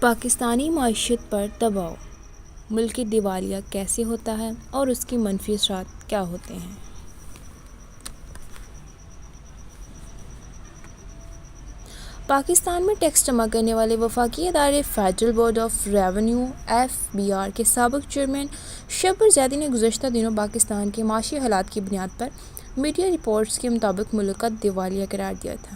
پاکستانی معیشت پر دباؤ، ملکی دیوالیہ کیسے ہوتا ہے اور اس کے منفی اثرات کیا ہوتے ہیں؟ پاکستان میں ٹیکس جمع کرنے والے وفاقی ادارے federal board of revenue (FBR) کے سابق چیئرمین شبر زیدی نے گزشتہ دنوں پاکستان کے معاشی حالات کی بنیاد پر میڈیا رپورٹس کے مطابق ملک کا دیوالیہ قرار دیا تھا۔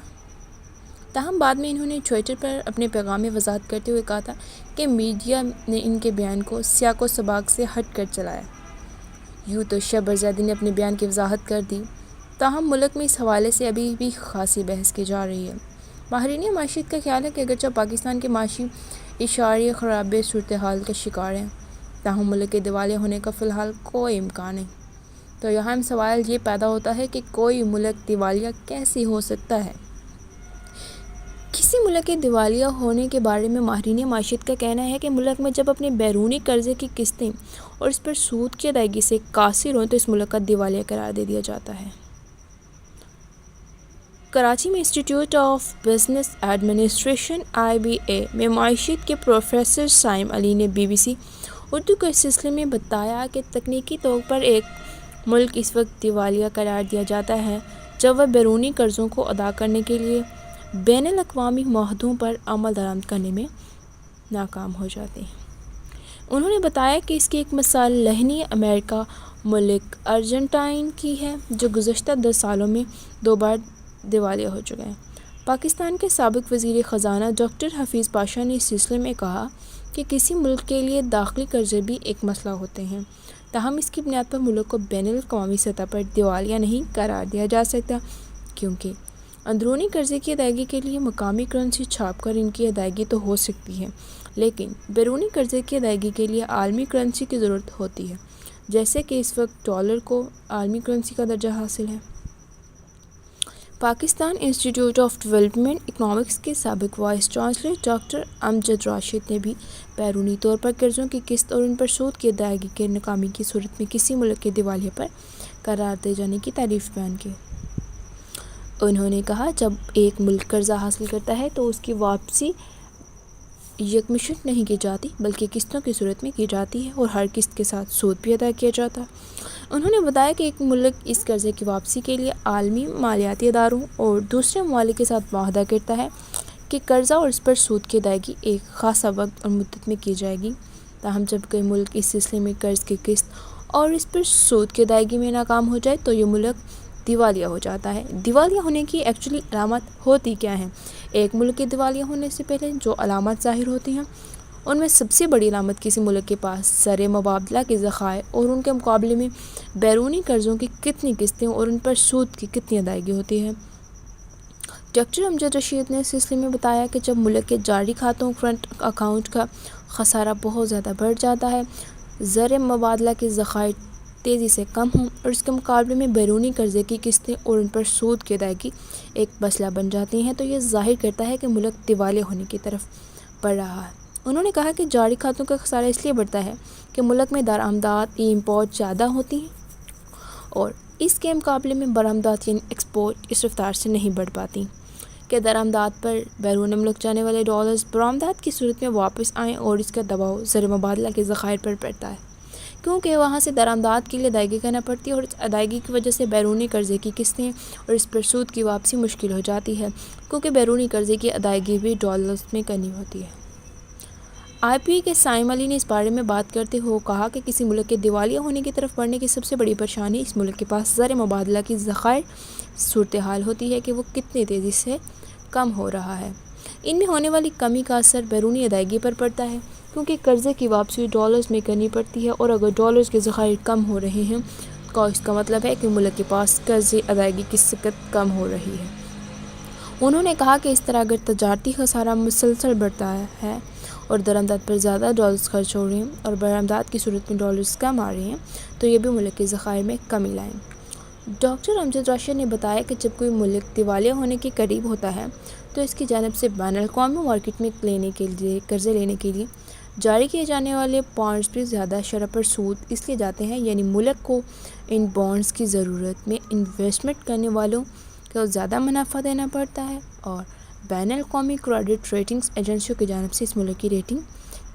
تاہم بعد میں انہوں نے ٹوئٹر پر اپنے پیغام میں وضاحت کرتے ہوئے کہا تھا کہ میڈیا نے ان کے بیان کو سیاق و سباق سے ہٹ کر چلایا۔ یوں تو شبر زیدی نے اپنے بیان کی وضاحت کر دی، تاہم ملک میں اس حوالے سے ابھی بھی خاصی بحث کی جا رہی ہے۔ ماہرین معیشت کا خیال ہے کہ اگرچہ پاکستان کے معاشی اشاریہ خراب صورتحال کا شکار ہے، تاہم ملک کے دیوالیہ ہونے کا فی الحال کوئی امکان نہیں۔ تو یہاں سوال یہ پیدا ہوتا ہے کہ کوئی ملک دیوالیہ کیسے ہو سکتا ہے؟ کسی ملک کے دیوالیہ ہونے کے بارے میں ماہرین معیشت کا کہنا ہے کہ ملک میں جب اپنے بیرونی قرضے کی قسطیں اور اس پر سود کی ادائیگی سے قاصر ہوں تو اس ملک کا دیوالیہ قرار دے دیا جاتا ہے۔ کراچی میں انسٹی ٹیوٹ آف بزنس ایڈمنسٹریشن (IBA) میں معیشت کے پروفیسر سائم علی نے BBC اردو کو اس سلسلے میں بتایا کہ تکنیکی طور پر ایک ملک اس وقت دیوالیہ قرار دیا جاتا ہے جب وہ بیرونی قرضوں کو ادا کرنے کے لیے بین الاقوامی معاہدوں پر عمل درآمد کرنے میں ناکام ہو جاتے ہیں۔ انہوں نے بتایا کہ اس کی ایک مثال لاطینی امریکہ ملک ارجنٹائن کی ہے، جو گزشتہ 10 سالوں میں 2 بار دیوالیہ ہو چکا ہے۔ پاکستان کے سابق وزیر خزانہ ڈاکٹر حفیظ پاشا نے اس سلسلے میں کہا کہ کسی ملک کے لیے داخلی قرضے بھی ایک مسئلہ ہوتے ہیں، تاہم اس کی بنیاد پر ملک کو بین الاقوامی سطح پر دیوالیہ نہیں قرار دیا جا سکتا، کیونکہ اندرونی قرضے کی ادائیگی کے لیے مقامی کرنسی چھاپ کر ان کی ادائیگی تو ہو سکتی ہے، لیکن بیرونی قرضے کی ادائیگی کے لیے عالمی کرنسی کی ضرورت ہوتی ہے، جیسے کہ اس وقت ڈالر کو عالمی کرنسی کا درجہ حاصل ہے۔ پاکستان انسٹی ٹیوٹ آف ڈیولپمنٹ اکنامکس کے سابق وائس چانسلر ڈاکٹر امجد راشد نے بھی بیرونی طور پر قرضوں کی قسط اور ان پر سود کی ادائیگی کے ناکامی کی صورت میں کسی ملک کے دیوالیہ پر قرار دے جانے کی تعریف بیان کی۔ انہوں نے کہا جب ایک ملک قرضہ حاصل کرتا ہے تو اس کی واپسی یکمشت نہیں کی جاتی بلکہ قسطوں کی صورت میں کی جاتی ہے اور ہر قسط کے ساتھ سود بھی ادا کیا جاتا ہے۔ انہوں نے بتایا کہ ایک ملک اس قرضے کی واپسی کے لیے عالمی مالیاتی اداروں اور دوسرے ممالک کے ساتھ معاہدہ کرتا ہے کہ قرضہ اور اس پر سود کی ادائیگی ایک خاصہ وقت اور مدت میں کی جائے گی، تاہم جب کوئی ملک اس سلسلے میں قرض کی قسط اور اس پر سود کی ادائیگی میں ناکام ہو جائے تو یہ ملک دیوالیہ ہو جاتا ہے۔ دیوالیہ ہونے کی ایکچولی علامات ہوتی کیا ہیں؟ ایک ملک کے دیوالیہ ہونے سے پہلے جو علامات ظاہر ہوتی ہیں ان میں سب سے بڑی علامت کسی ملک کے پاس زر مبادلہ کے ذخائر اور ان کے مقابلے میں بیرونی قرضوں کی کتنی قسطیں اور ان پر سود کی کتنی ادائیگی ہوتی ہے۔ ڈاکٹر امجد رشید نے اس سلسلے میں بتایا کہ جب ملک کے جاری کھاتوں کرنٹ اکاؤنٹ کا خسارہ بہت زیادہ بڑھ جاتا ہے، زر مبادلہ کے ذخائر تیزی سے کم ہوں اور اس کے مقابلے میں بیرونی قرضے کی قسطیں اور ان پر سود کی ادائیگی ایک مسئلہ بن جاتی ہیں، تو یہ ظاہر کرتا ہے کہ ملک دیوالیہ ہونے کی طرف بڑھ رہا ہے۔ انہوں نے کہا کہ جاری کھاتوں کا خسارہ اس لیے بڑھتا ہے کہ ملک میں درآمدات امپورٹ زیادہ ہوتی ہیں اور اس کے مقابلے میں برآمدات یعنی ایکسپورٹ اس رفتار سے نہیں بڑھ پاتی کہ درآمدات پر بیرون ملک جانے والے ڈالرز برآمدات کی صورت میں واپس آئیں، اور اس کا دباؤ زر مبادلہ کے ذخائر پر پڑتا ہے، کیونکہ وہاں سے درآمدات کے لیے ادائیگی کرنا پڑتی ہے اور اس ادائیگی کی وجہ سے بیرونی قرضے کی قسطیں اور اس پر سود کی واپسی مشکل ہو جاتی ہے، کیونکہ بیرونی قرضے کی ادائیگی بھی ڈالرز میں کرنی ہوتی ہے۔ IBA کے سائم علی نے اس بارے میں بات کرتے ہوئے کہا کہ کسی ملک کے دیوالیہ ہونے کی طرف بڑھنے کی سب سے بڑی پریشانی اس ملک کے پاس زر مبادلہ کی ذخائر صورتحال ہوتی ہے کہ وہ کتنی تیزی سے کم ہو رہا ہے۔ ان میں ہونے والی کمی کا اثر بیرونی ادائیگی پر پڑتا ہے، کیونکہ قرضے کی واپسی ڈالرز میں کرنی پڑتی ہے اور اگر ڈالرز کے ذخائر کم ہو رہے ہیں تو اس کا مطلب ہے کہ ملک کے پاس قرض ادائیگی کی سکت کم ہو رہی ہے۔ انہوں نے کہا کہ اس طرح اگر تجارتی خسارہ مسلسل بڑھتا ہے اور درآمدات پر زیادہ ڈالرز خرچ ہو رہے ہیں اور برآمدات کی صورت میں ڈالرز کم آ رہے ہیں تو یہ بھی ملک کے ذخائر میں کمی لائیں۔ ڈاکٹر امجد راشد نے بتایا کہ جب کوئی ملک دیوالیہ ہونے کے قریب ہوتا ہے تو اس کی جانب سے بین الاقوامی مارکیٹ میں قرضے لینے کے لیے جاری کیے جانے والے بانڈز بھی زیادہ شرح پر سود اس لیے جاتے ہیں، یعنی ملک کو ان بانڈز کی ضرورت میں انویسٹمنٹ کرنے والوں کو زیادہ منافع دینا پڑتا ہے اور بین الاقوامی کریڈٹ ریٹنگز ایجنسیوں کی جانب سے اس ملک کی ریٹنگ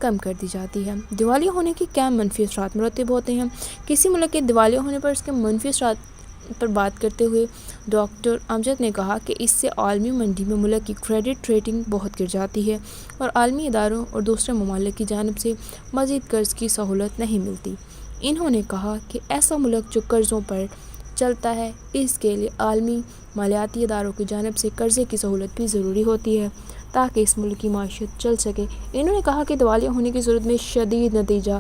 کم کر دی جاتی ہے۔ دیوالیہ ہونے کے کیا منفی اثرات مرتب ہوتے ہیں؟ کسی ملک کے دیوالیہ ہونے پر اس کے منفی اثرات پر بات کرتے ہوئے ڈاکٹر امجد نے کہا کہ اس سے عالمی منڈی میں ملک کی کریڈٹ ریٹنگ بہت گر جاتی ہے اور عالمی اداروں اور دوسرے ممالک کی جانب سے مزید قرض کی سہولت نہیں ملتی۔ انہوں نے کہا کہ ایسا ملک جو قرضوں پر چلتا ہے، اس کے لیے عالمی مالیاتی اداروں کی جانب سے قرضے کی سہولت بھی ضروری ہوتی ہے تاکہ اس ملک کی معیشت چل سکے۔ انہوں نے کہا کہ دیوالیہ ہونے کی صورت میں شدید نتیجہ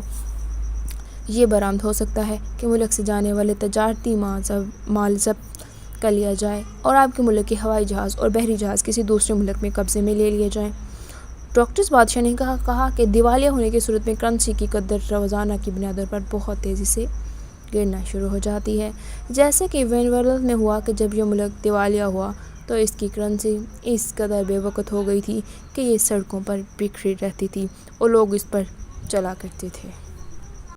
یہ برآمد ہو سکتا ہے کہ ملک سے جانے والے تجارتی مال ضبط کر لیا جائے اور آپ کے ملک کے ہوائی جہاز اور بحری جہاز کسی دوسرے ملک میں قبضے میں لے لیے جائیں۔ ڈاکٹر بادشاہ نے کہا کہ دیوالیہ ہونے کی صورت میں کرنسی کی قدر روزانہ کی بنیادوں پر بہت تیزی سے گرنا شروع ہو جاتی ہے، جیسے کہ وینزویلا میں ہوا کہ جب یہ ملک دیوالیہ ہوا تو اس کی کرنسی اس قدر بے وقت ہو گئی تھی کہ یہ سڑکوں پر بکھری رہتی تھی اور لوگ اس پر چلا کرتے تھے۔